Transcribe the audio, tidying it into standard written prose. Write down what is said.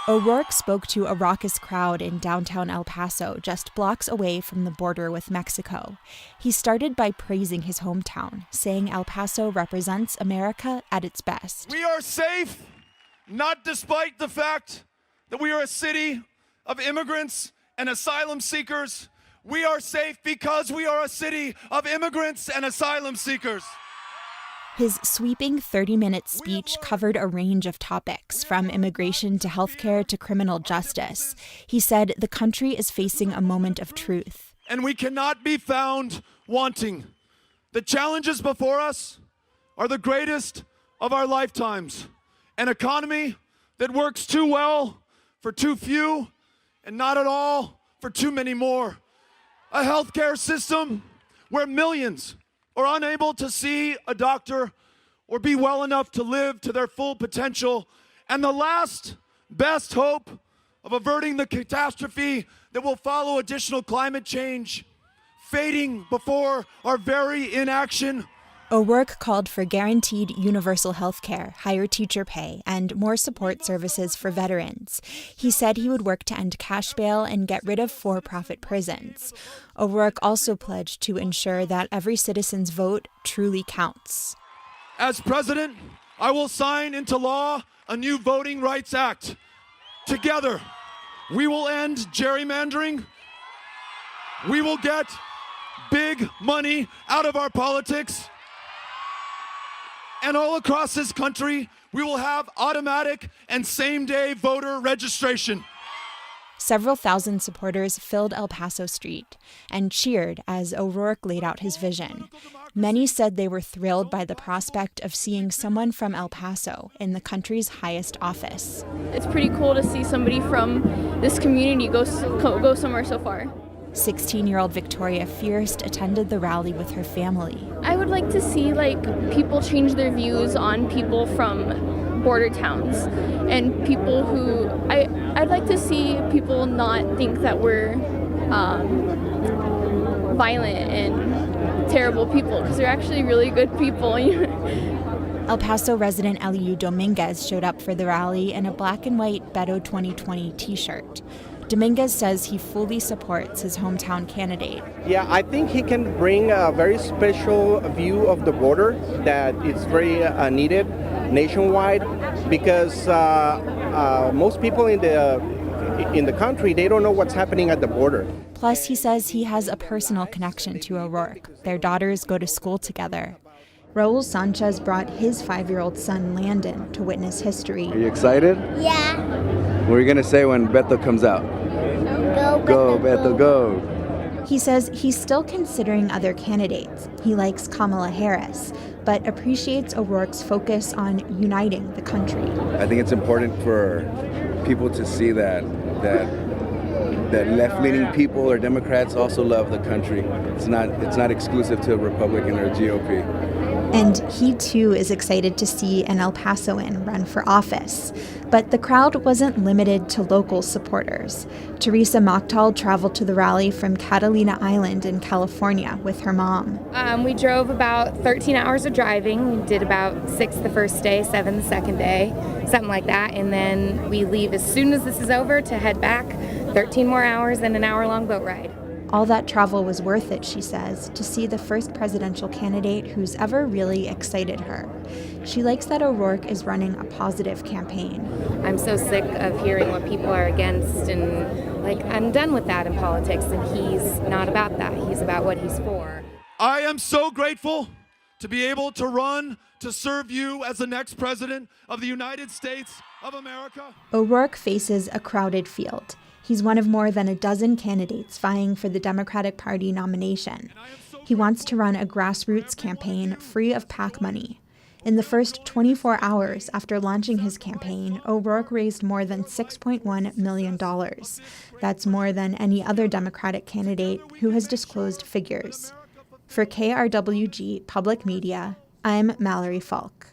O'Rourke spoke to a raucous crowd in downtown El Paso, just blocks away from the border with Mexico. He started by praising his hometown, saying El Paso represents America at its best. We are safe, not despite the fact that we are a city of immigrants and asylum seekers. We are safe because we are a city of immigrants and asylum seekers. His sweeping 30-minute speech covered a range of topics, from immigration to healthcare to criminal justice. He said the country is facing a moment of truth. And we cannot be found wanting. The challenges before us are the greatest of our lifetimes. An economy that works too well for too few and not at all for too many more. A healthcare system where millions are unable to see a doctor or be well enough to live to their full potential, and the last best hope of averting the catastrophe that will follow additional climate change, fading before our very inaction. O'Rourke called for guaranteed universal health care, higher teacher pay, and more support services for veterans. He said he would work to end cash bail and get rid of for-profit prisons. O'Rourke also pledged to ensure that every citizen's vote truly counts. As president, I will sign into law a new Voting Rights Act. Together, we will end gerrymandering. We will get big money out of our politics. And all across this country, we will have automatic and same-day voter registration. Several thousand supporters filled El Paso Street and cheered as O'Rourke laid out his vision. Many said they were thrilled by the prospect of seeing someone from El Paso in the country's highest office. It's pretty cool to see somebody from this community go somewhere so far. 16-year-old Victoria Fierst attended the rally with her family. I would like to see people change their views on people from border towns and people who I'd like to see people not think that we're violent and terrible people, because they're actually really good people. El Paso resident Eliu Dominguez showed up for the rally in a black and white Beto 2020 t-shirt. Dominguez says he fully supports his hometown candidate. Yeah, I think he can bring a very special view of the border that is very needed nationwide, because most people in the country, they don't know what's happening at the border. Plus, he says he has a personal connection to O'Rourke. Their daughters go to school together. Raul Sanchez brought his 5-year-old son Landon to witness history. Are you excited? Yeah. What are you going to say when Beto comes out? Go, Beto, go. He says he's still considering other candidates. He likes Kamala Harris, but appreciates O'Rourke's focus on uniting the country. I think it's important for people to see that left-leaning people or Democrats also love the country. It's not exclusive to a Republican or a GOP. And he, too, is excited to see an El Pasoan run for office. But the crowd wasn't limited to local supporters. Teresa Mocktal traveled to the rally from Catalina Island in California with her mom. We drove about 13 hours of driving. We did about 6 the first day, 7 the second day, something like that. And then we leave as soon as this is over to head back, 13 more hours and an hour-long boat ride. All that travel was worth it, she says, to see the first presidential candidate who's ever really excited her. She likes that O'Rourke is running a positive campaign. I'm so sick of hearing what people are against, and I'm done with that in politics, and he's not about that. He's about what he's for. I am so grateful to be able to run to serve you as the next president of the United States of America. O'Rourke faces a crowded field. He's one of more than a dozen candidates vying for the Democratic Party nomination. He wants to run a grassroots campaign free of PAC money. In the first 24 hours after launching his campaign, O'Rourke raised more than $6.1 million. That's more than any other Democratic candidate who has disclosed figures. For KRWG Public Media, I'm Mallory Falk.